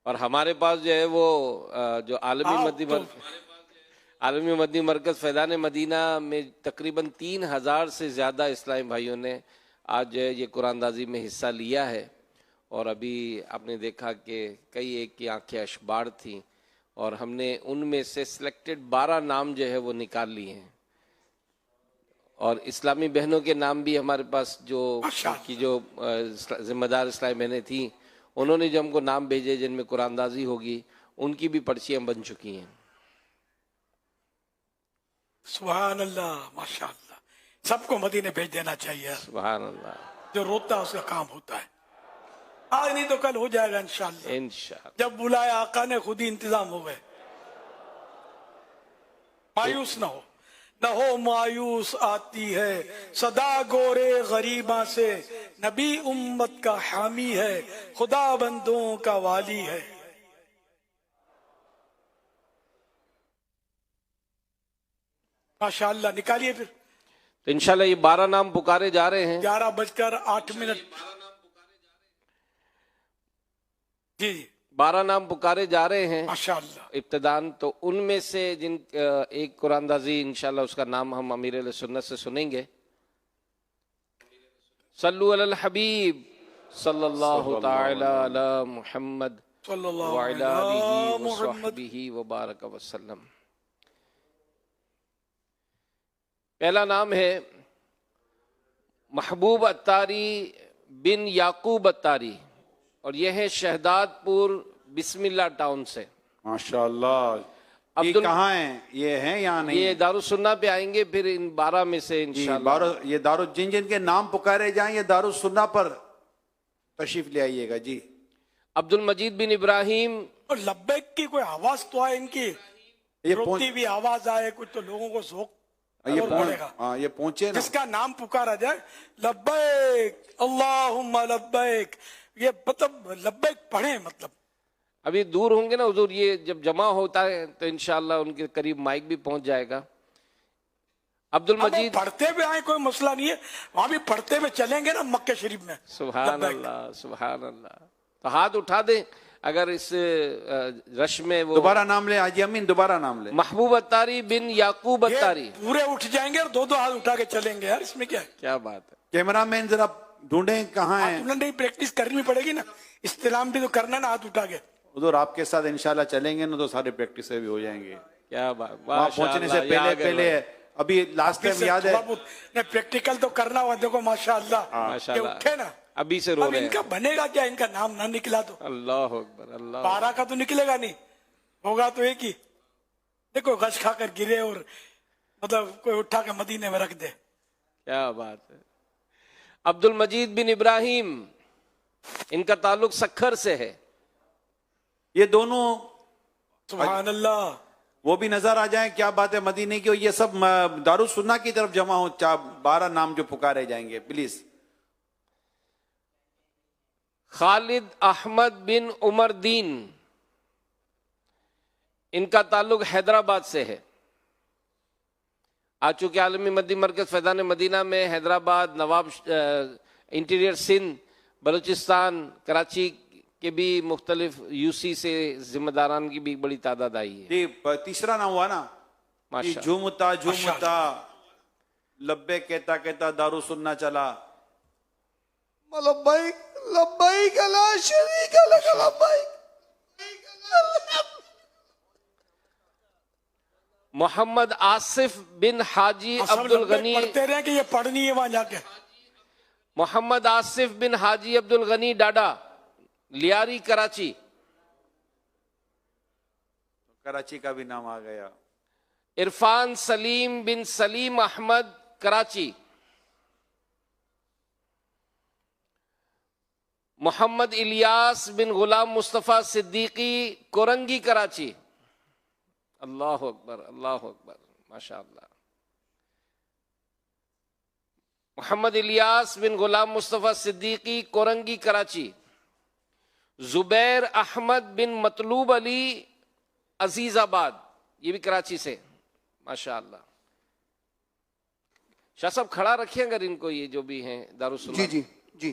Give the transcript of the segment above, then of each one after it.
اور ہمارے پاس جو ہے وہ جو عالمی مدنی مرکز فیضان مدینہ میں تقریباً 3000 سے زیادہ اسلامی بھائیوں نے آج جو ہے یہ قرآن اندازی میں حصہ لیا ہے. اور ابھی آپ نے دیکھا کہ کئی ایک کی آنکھیں اشباڑ تھیں اور ہم نے ان میں سے سلیکٹڈ 12 نام جو ہے وہ نکال لیے ہیں. اور اسلامی بہنوں کے نام بھی ہمارے پاس جو کی جو ذمہ دار اسلامی بہنیں تھیں انہوں نے جو ہم کو نام بھیجے جن میں قرآن اندازی ہوگی ان کی بھی پرچیاں بن چکی ہیں. سبحان اللہ، ماشاء اللہ. سب کو مدینے بھیج دینا چاہیے. سبحان اللہ. جو روتا ہے اس کا کام ہوتا ہے. آج نہیں تو کل ہو جائے گا انشاءاللہ. انشاءاللہ جب بلایا آقا نے خود ہی انتظام ہو گئے. مایوس نہ ہو مایوس آتی ہے صدا گورے غریباں سے، نبی امت کا حامی ہے، خدا بندوں کا والی ہے. ماشاءاللہ. نکالیے پھر. تو انشاءاللہ یہ 12 نام پکارے جا رہے ہیں. 11:08. جی 12 نام پکارے جا رہے ہیں ماشاءاللہ. ابتدان. تو ان میں سے جن ایک قرآن اندازی انشاءاللہ اس کا نام ہم امیر اہل سنت سے سنیں گے. صلو علی الحبیب صلی اللہ تعالی علی محمد صلی اللہ وعلی علیہ آلہ محمد. وصحبہ وبارک وسلم. پہلا نام ہے محبوب اتاری بن یعقوب اتاری اور یہ ہے شہداد پور بسم اللہ ٹاؤن سے. ماشاءاللہ. یہ کہاں ہیں؟ یہ ہیں یا نہیں؟ یہ دارالسنہ پہ آئیں گے پھر ان 12 میں سے انشاءاللہ. یہ جن کے نام پکارے جائیں یہ دارالسنہ پر تشریف لے آئیے گا. جی عبد المجید بن ابراہیم. اور لبیک کی کوئی آواز تو آئے ان کی، روتی بھی آواز آئے کچھ تو لوگوں کو ذوق یہ پہنچے نا. جس کا نام پکارا جائے لبیک اللہم لبیک، یہ مطلب لبیک پڑھیں. مطلب ابھی دور ہوں گے نا حضور، یہ جب جمع ہوتا ہے تو انشاءاللہ ان کے قریب مائک بھی پہنچ جائے گا. عبد المجید پڑھتے ہوئے آئے کوئی مسئلہ نہیں ہے، وہاں بھی پڑھتے ہوئے چلیں گے نا مکہ شریف میں. سبحان اللہ سبحان اللہ. تو ہاتھ اٹھا دیں اگر اس رش میں وہ دوبارہ نام لے. حاجی امین دوبارہ نام لے. محبوب اتاری بن یعقوب اتاری. پورے اٹھ جائیں گے اور 2 ہاتھ اٹھا کے چلیں گے. یار اس میں کیا ہے؟ کیا بات ہے. کیمرہ مین ذرا ڈھونڈیں کہاں ہیں. انہوں نے پریکٹس کرنی پڑے گی نا، استلام بھی تو کرنا نا ہاتھ اٹھا کے. حضور آپ کے ساتھ انشاءاللہ چلیں گے نا تو سارے پریکٹس بھی ہو جائیں گے. کیا بات. وہاں پہنچنے سے پہلے ابھی لاسٹ ٹائم یاد ہے پریکٹیکل تو کرنا ہوا. دیکھو ماشاءاللہ یہ اٹھے نا ابھی سے رو اب رہے ان ہیں. کا بنے گا کیا؟ ان کا نام نہ نکلا تو اللہ اکبر. اللہ 12 کا تو نکلے گا نہیں، ہوگا تو ایک ہی. دیکھو غش کھا کر گرے اور مطلب کوئی اٹھا کے مدینے میں رکھ دے. کیا بات ہے. عبد المجید بن ابراہیم، ان کا تعلق سکھر سے ہے. یہ دونوں سبحان اللہ. وہ بھی نظر آ جائیں. کیا بات ہے مدینے کی. یہ سب دارالسنہ کی طرف جمع ہو. 12 نام جو پکارے جائیں گے پلیز. خالد احمد بن عمر دین، ان کا تعلق حیدرآباد سے ہے. آج چونکہ عالمی مدنی مرکز فیضان مدینہ میں حیدرآباد، نواب انٹیریئر سندھ، بلوچستان، کراچی کے بھی مختلف UC سے ذمہ داران کی بھی بڑی تعداد آئی ہے. جی تیسرا نام ہوا نا. جھومتا جھومتا لبے کہتا کہتا دارالسنہ چلا. لبیک لبیک لا شریک لک لبیک. محمد آصف بن حاجی عبد الغنی. پڑھتے رہے کہ یہ پڑھنی ہے وہاں جا کے. محمد آصف بن حاجی عبد الغنی ڈاڈا، لیاری کراچی. کراچی کا بھی نام آ گیا. عرفان سلیم بن سلیم احمد کراچی. محمد الیاس بن غلام مصطفیٰ صدیقی کورنگی کراچی. اللہ اکبر اللہ اکبر ماشاءاللہ. محمد الیاس بن غلام مصطفیٰ صدیقی کورنگی کراچی. زبیر احمد بن مطلوب علی عزیز آباد، یہ بھی کراچی سے. ماشاءاللہ. شاہ صاحب کھڑا رکھیں اگر ان کو، یہ جو بھی ہیں دارالسنہ. جی جی جی.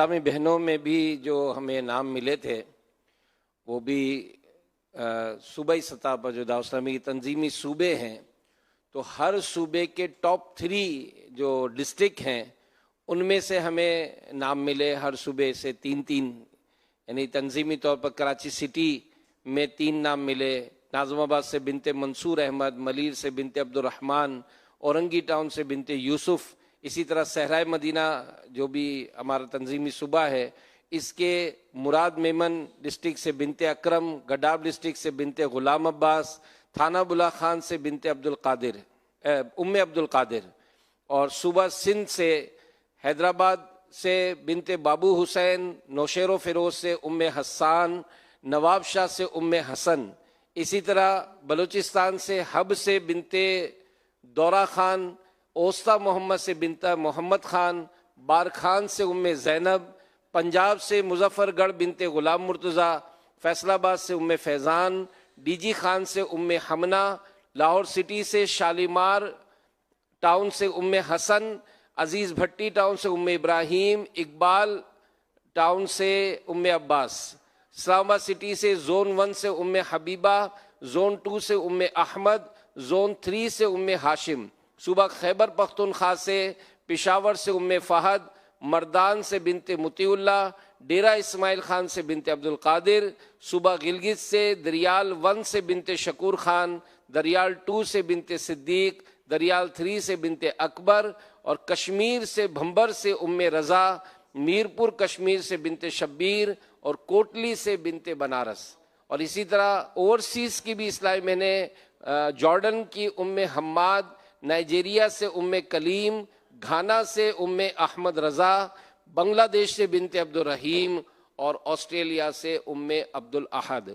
اسلامی بہنوں میں بھی جو ہمیں نام ملے تھے وہ بھی صوبائی سطح پر جو دعوت اسلامی کی تنظیمی صوبے ہیں، تو ہر صوبے کے ٹاپ 3 جو ڈسٹرکٹ ہیں ان میں سے ہمیں نام ملے، ہر صوبے سے 3 یعنی تنظیمی طور پر کراچی سٹی میں 3 نام ملے، ناظم آباد سے بنت منصور احمد، ملیر سے بنت عبد الرحمن، اورنگی ٹاؤن سے بنت یوسف، اسی طرح صحرائے مدینہ جو بھی ہمارا تنظیمی صوبہ ہے اس کے مراد میمن ڈسٹرکٹ سے بنت اکرم، گڈاب ڈسٹرکٹ سے بنت غلام عباس، تھانہ بلا خان سے بنت عبد القادر، اور صوبہ سندھ سے حیدرآباد سے بنت بابو حسین، نوشیر و فیروز سے حسان، نواب شاہ سے حسن، اسی طرح بلوچستان سے حب سے بنت دورہ خان، اوسطا محمد سے بنت محمد خان، بارکھان سے زینب، پنجاب سے مظفر گڑھ بنت غلام مرتضیٰ، فیصل آباد سے فیضان، ڈی جی خان سے حمنہ، لاہور سٹی سے شالیمار ٹاؤن سے حسن، عزیز بھٹی ٹاؤن سے ابراہیم، اقبال ٹاؤن سے عباس، اسلام آباد سٹی سے زون 1 سے حبیبہ، زون 2 سے احمد، زون 3 سے ہاشم، صوبہ خیبر پختونخوا سے پشاور سے فہد، مردان سے بنت مطیع اللہ، ڈیرہ اسماعیل خان سے بنت عبد القادر، صوبہ گلگت سے دریال 1 سے بنت شکور خان، دریال 2 سے بنت صدیق، دریال 3 سے بنت اکبر، اور کشمیر سے بھمبر سے رضا، میرپور کشمیر سے بنت شبیر، اور کوٹلی سے بنت بنارس، اور اسی طرح اوورسیز کی بھی اسلامی بہنیں، جارڈن کی حماد، نائجیریا سے کلیم، گھانا سے احمد رضا، بنگلہ دیش سے بنت عبد الرحیم، اور آسٹریلیا سے عبد الاحد۔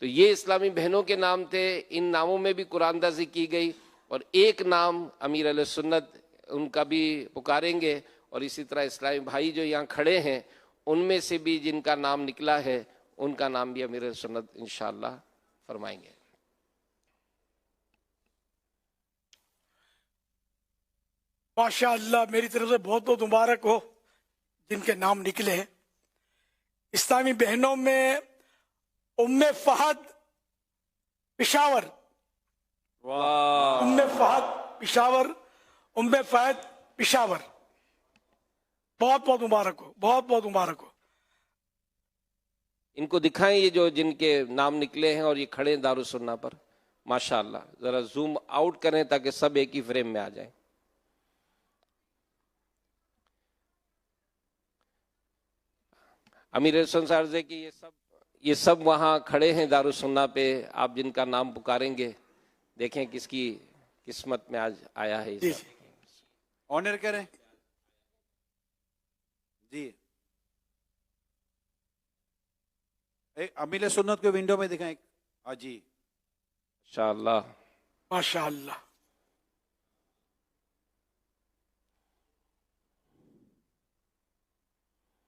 تو یہ اسلامی بہنوں کے نام تھے، ان ناموں میں بھی قرآن اندازی کی گئی، اور ایک نام امیر علیہ سنت ان کا بھی پکاریں گے، اور اسی طرح اسلامی بھائی جو یہاں کھڑے ہیں ان میں سے بھی جن کا نام نکلا ہے ان کا نام بھی امیر علیہ سنت انشاءاللہ فرمائیں گے۔ ماشاءاللہ، میری طرف سے بہت بہت مبارک ہو جن کے نام نکلے ہیں۔ اسلامی بہنوں میں فہد پشاور، فہد پشاور، بہت بہت مبارک ہو، بہت بہت مبارک ہو۔ ان کو دکھائیں یہ جو جن کے نام نکلے ہیں اور یہ کھڑے ہیں دارالسنہ پر، ماشاءاللہ ذرا زوم آؤٹ کریں تاکہ سب ایک ہی فریم میں آ جائیں۔ امیر حسن صاحب کہ یہ سب وہاں کھڑے ہیں دارالسنہ پہ، آپ جن کا نام پکاریں گے دیکھیں کس کی قسمت میں آج آیا ہے۔ آنر کریں جی، امیر سنت کو ونڈو میں دکھائیں جی، انشاءاللہ ماشاءاللہ۔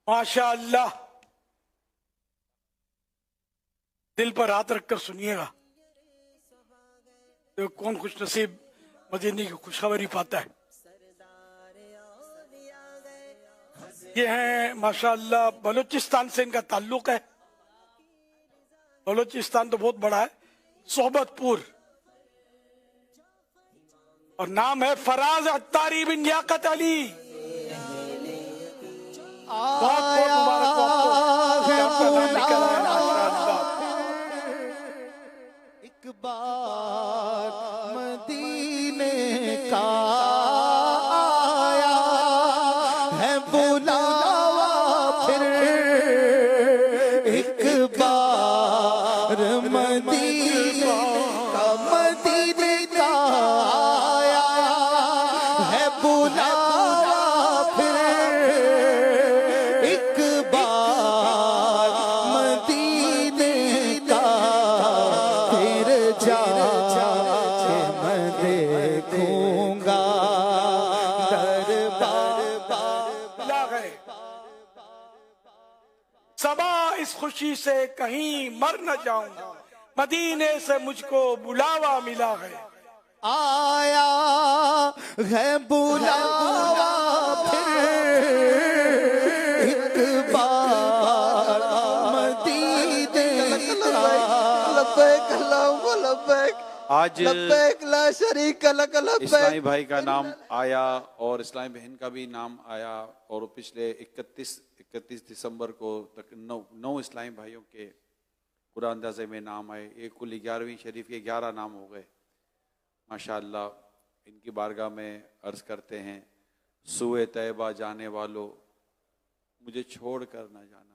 ماشاءاللہ، دل پر ہاتھ رکھ کر سنیے گا، کون خوش نصیب مدینے کی خوشخبری پاتا ہے۔ یہ ہیں ماشاءاللہ بلوچستان سے ان کا تعلق ہے، بلوچستان تو بہت بڑا ہے، صحبت پور، اور نام ہے فراز عطاری بن لیاقت علی۔ بہت بہت مبارک ہو آپ کو، آپ کا نام نکلا ہے ماشاءاللہ۔ ایک بار مدینے کا آیا ہے بلاوا، پھر ایک بار مدینے کا آیا ہے بلاوا، پھر ایک بار مدینے کا پھر جا کے میں دیکھوں گا دربار۔ ملا گئے صبا اس خوشی سے کہیں مر نہ جاؤں، مدینے سے مجھ کو بلاوا ملا ہے۔ آیا ہے بلاوا، پھر ایک آج لبیک لا شریک لک اسلامی لبیک. بھائی کا نام آیا اور اسلامی بہن کا بھی نام آیا، اور پچھلے 31 دسمبر کو تک 9 اسلامی بھائیوں کے قرآن اندازے میں نام آئے. ایک کل 11ویں شریف کے 11 نام ہو گئے. ماشاءاللہ ان کی بارگاہ میں عرض کرتے ہیں، سوئے طیبہ جانے والو مجھے چھوڑ کر نہ جانا،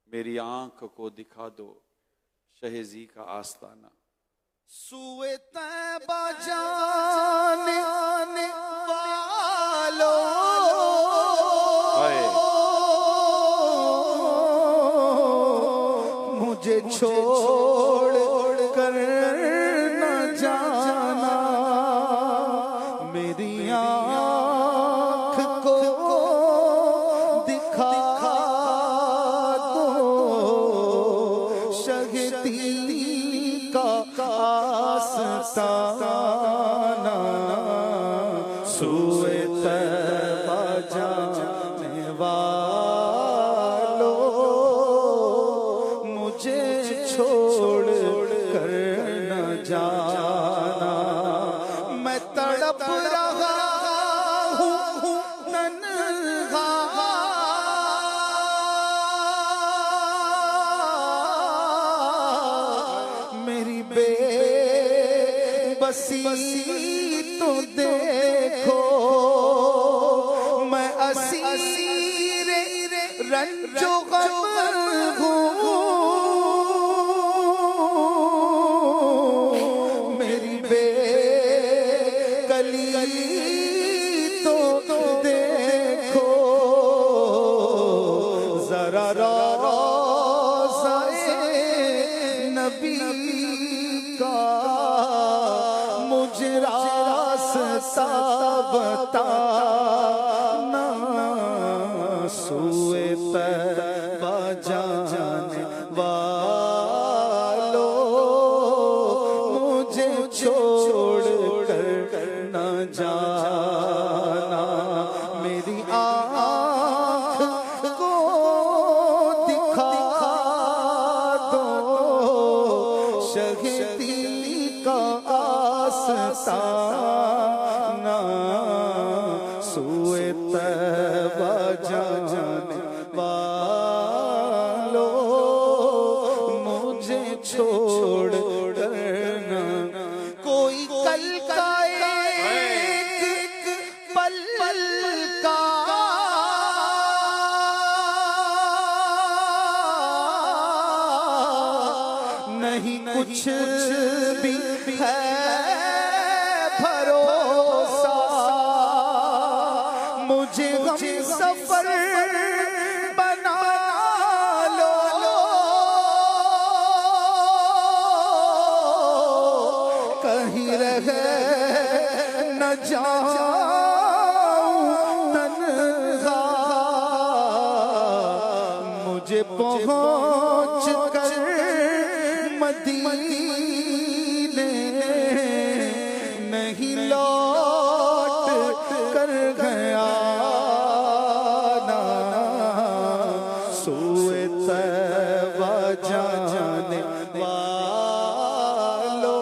میری آنکھ کو دکھا دو شہزی کا آستانہ. سوئے طیبہ جانے والو مجھے چھوڑ کر نہ جانا، میری آنکھ کو دکھا دو شہدی کا آستانہ. سوئے طیبہ جانے والو مجھے چھوڑ کر نہ جانا، میں تڑپ رہا ہوں تنہا، میری بے بسی تو دیکھو، میں اسیر رنج و غم ہوں، میری بے کلی تو دیکھو، ذرا روضہ نبی کا مجھے راستہ بتانا. سوئے طیبہ جانے والو مجھے چھوڑ کر نہ جانا، میری آنکھ کو دکھا دو شہدی کا آستانہ. سوئے طیبہ جانے والو مجھے چھوڑ کر نہ، کوئی کل کا ایک پل کا نہیں کچھ بھی ہے بھروسہ، مجھے غم سفر بنا لو، کہیں رہ نہ جاؤں تنہا، مجھے پہنچ کر مدینے نہیں لوٹ کر گیا نا. سوئے طیبہ جانے والو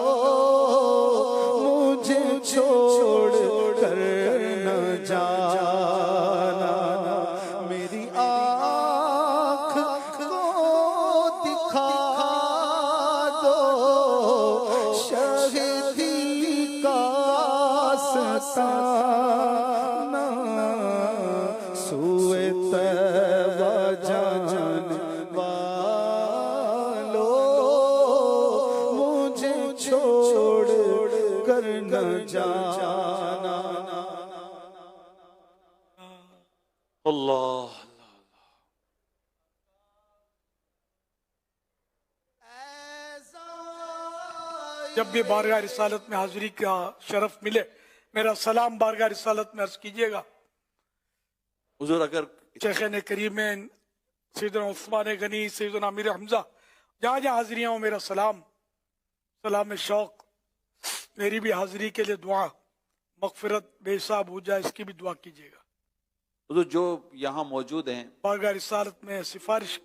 مجھے چھوڑ کر نہ جانا، میری آنکھ کو دکھا دو شہدی کا آستانہ. سوئے طیبہ جانے والو مجھے چھوڑ کر نہ جانا. اللہ جب بھی بارگاہ رسالت میں حاضری کا شرف ملے میرا سلام بارگاہ رسالت میں عرض کیجیے گا. حضور اگر شیخین کریمین سیدنا عثمان غنی سیدنا امیر حمزہ جہاں جہاں حاضریاں ہوں میرا سلام شوق، میری بھی حاضری کے لیے دعا، مغفرت بے حساب ہو جائے اس کی بھی دعا کیجیے گا. حضور جو یہاں موجود ہیں بارگاہ رسالت میں سفارش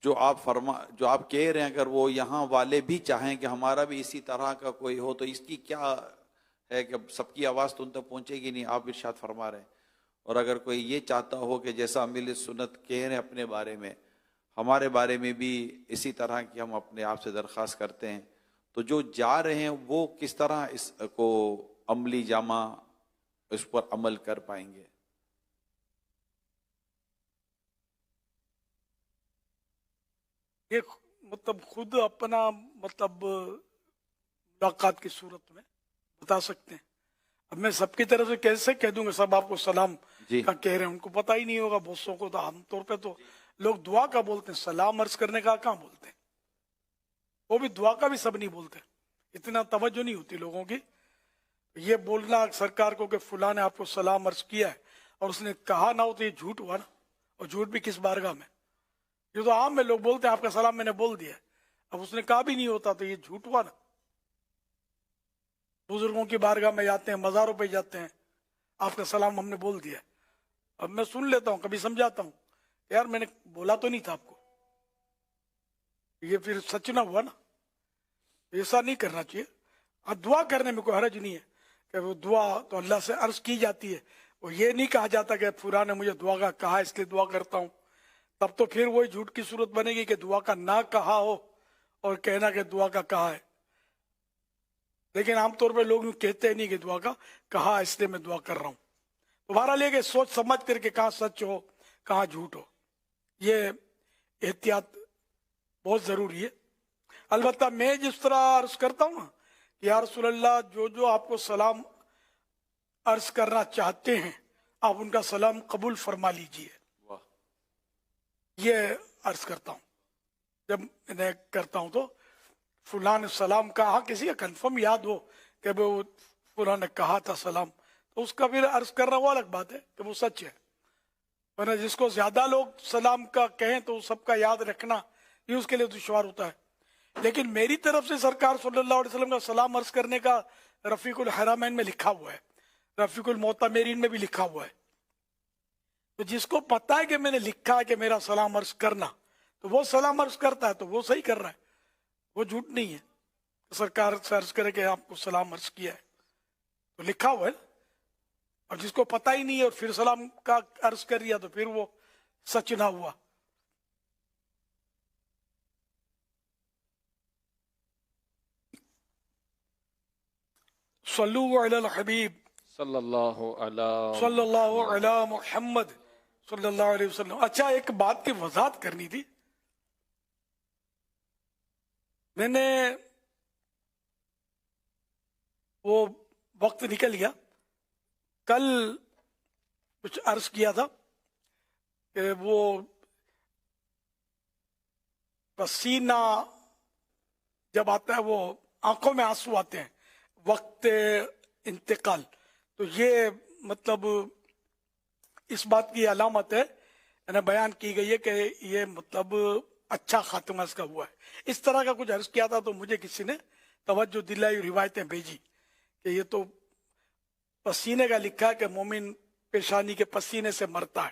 جو آپ کہہ رہے ہیں اگر وہ یہاں والے بھی چاہیں کہ ہمارا بھی اسی طرح کا کوئی ہو تو اس کی کیا ہے کہ سب کی آواز تو ان تک پہنچے گی نہیں، آپ ارشاد فرما رہے ہیں۔ اور اگر کوئی یہ چاہتا ہو کہ جیسا اہل سنت کہہ رہے ہیں اپنے بارے میں، ہمارے بارے میں بھی اسی طرح کی ہم اپنے آپ سے درخواست کرتے ہیں، تو جو جا رہے ہیں وہ کس طرح اس کو عملی جامہ اس پر عمل کر پائیں گے؟ یہ مطلب خود اپنا مطلب ملاقات کی صورت میں بتا سکتے ہیں۔ اب میں سب کی طرف سے کیسے کہہ دوں گا سب آپ کو سلام جی کا کہہ رہے ہیں، ان کو پتہ ہی نہیں ہوگا، بہت سو کو تو عام طور پہ تو لوگ دعا کا بولتے ہیں، سلام عرض کرنے کا کہاں بولتے ہیں، وہ بھی دعا کا بھی سب نہیں بولتے، اتنا توجہ نہیں ہوتی لوگوں کی۔ یہ بولنا سرکار کو کہ فلاں نے آپ کو سلام عرض کیا ہے اور اس نے کہا نہ ہو تو یہ جھوٹ ہوا نا، اور جھوٹ بھی کس بارگاہ میں؟ یہ تو عام میں لوگ بولتے ہیں آپ کا سلام میں نے بول دیا، اب اس نے کہا بھی نہیں ہوتا تو یہ جھوٹ ہوا نا۔ بزرگوں کی بارگاہ میں جاتے ہیں، مزاروں پہ جاتے ہیں، آپ کا سلام ہم نے بول دیا، اب میں سن لیتا ہوں، کبھی سمجھاتا ہوں یار میں نے بولا تو نہیں تھا آپ کو، یہ پھر سچ نہ ہوا نا، ایسا نہیں کرنا چاہیے۔ دعا کرنے میں کوئی حرج نہیں ہے کہ وہ دعا تو اللہ سے عرض کی جاتی ہے، وہ یہ نہیں کہا جاتا کہ فلاں نے مجھے دعا کا کہا اس لیے دعا کرتا ہوں، تب تو پھر وہی جھوٹ کی صورت بنے گی کہ دعا کا نہ کہا ہو اور کہنا کہ دعا کا کہا ہے۔ لیکن عام طور پہ لوگ یوں کہتے نہیں کہ دعا کا کہا اس لیے میں دعا کر رہا ہوں۔ تمہارا لے کے سوچ سمجھ کر کے کہاں سچ ہو کہاں جھوٹ ہو، یہ احتیاط بہت ضروری ہے۔ البتہ میں جس طرح عرض کرتا ہوں نا کہ یا رسول اللہ جو آپ کو سلام عرض کرنا چاہتے ہیں آپ ان کا سلام قبول فرما لیجئے، واہ، یہ عرض کرتا ہوں۔ جب انہیں کرتا ہوں تو فلاں نے سلام کہا، کسی کا کنفرم یاد ہو کہ وہ فلاں نے کہا تھا سلام، تو اس کا پھر عرض کرنا وہ الگ بات ہے کہ وہ سچ ہے، ورنہ جس کو زیادہ لوگ سلام کا کہیں تو سب کا یاد رکھنا یہ اس کے لیے دشوار ہوتا ہے۔ لیکن میری طرف سے سرکار صلی اللہ علیہ وسلم کا سلام عرض کرنے کا رفیق الحرمین میں لکھا ہوا ہے، رفیق المعتمرین میں بھی لکھا ہوا ہے، تو جس کو پتا ہے کہ میں نے لکھا ہے کہ میرا سلام عرض کرنا تو وہ سلام عرض کرتا ہے، تو وہ صحیح کر رہا ہے، وہ جھوٹ نہیں ہے۔ سرکار سے عرض کرے کہ آپ کو سلام عرض کیا ہے تو لکھا ہوا ہے، اور جس کو پتہ ہی نہیں ہے اور پھر سلام کا عرض کر دیا تو پھر وہ سچ نہ ہوا۔ صلو علی الحبیب صلی اللہ علیہ صلی اللہ علی محمد صلی اللہ علیہ وسلم۔ اچھا ایک بات کی وضاحت کرنی تھی، میں نے وہ وقت نکل گیا، کل کچھ عرض کیا تھا کہ وہ پسینہ جب آتا ہے وہ آنکھوں میں آنسو آتے ہیں وقت انتقال، تو یہ مطلب اس بات کی علامت ہے، یعنی بیان کی گئی ہے کہ یہ مطلب اچھا خاتمہ اس کا ہوا ہے۔ اس طرح کا کچھ عرض کیا تھا تو مجھے کسی نے توجہ دلائی، روایتیں بھیجی کہ یہ تو پسینے کا لکھا ہے کہ مومن پیشانی کے پسینے سے مرتا ہے،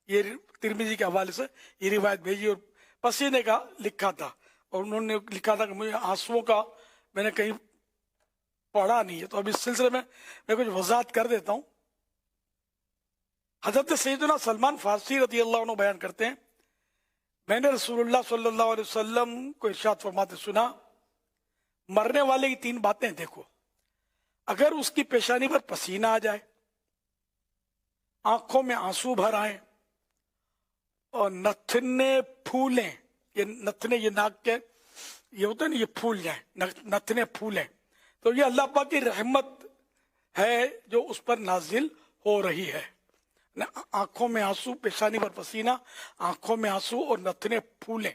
یہ ترمذی کے حوالے سے یہ روایت بھیجی، اور پسینے کا لکھا تھا، اور انہوں نے لکھا تھا کہ مجھے آنسوؤں کا میں نے کہیں پڑھا نہیں ہے، تو اب اس سلسلے میں کچھ وضاحت کر دیتا ہوں۔ حضرت سیدنا سلمان فارسی رضی اللہ عنہ بیان کرتے ہیں، میں نے رسول اللہ صلی اللہ علیہ وسلم کو ارشاد فرماتے سنا، مرنے والے کی تین باتیں دیکھو، اگر اس کی پیشانی پر پسینہ آ جائے، آنکھوں میں آنسو بھر آئیں، اور نتنے پھولیں، یہ نتنے یہ ناک کے یہ ہوتا ہے نا، یہ پھول جائیں، نتنے پھولیں، تو یہ اللہ پاک کی رحمت ہے جو اس پر نازل ہو رہی ہے۔ آنکھوں میں آنسو، پیشانی پر پسینہ، آنکھوں میں آنسو اور نتنے پھولیں،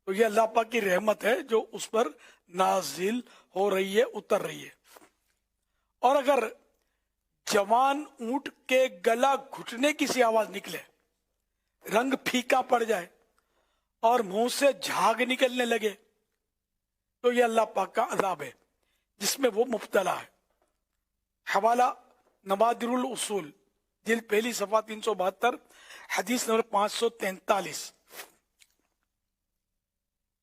تو یہ اللہ پاک کی رحمت ہے جو اس پر نازل ہو رہی ہے، اتر رہی ہے۔ اور اگر جوان اونٹ کے گلا گھٹنے کی سی آواز نکلے، رنگ پھیکا پڑ جائے اور منہ سے جھاگ نکلنے لگے، تو یہ اللہ پاک کا عذاب ہے جس میں وہ مبتلا ہے۔ حوالہ نوادر الاصول جلد پہلی صفحہ 372، حدیث نمبر 543۔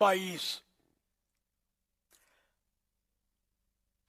22।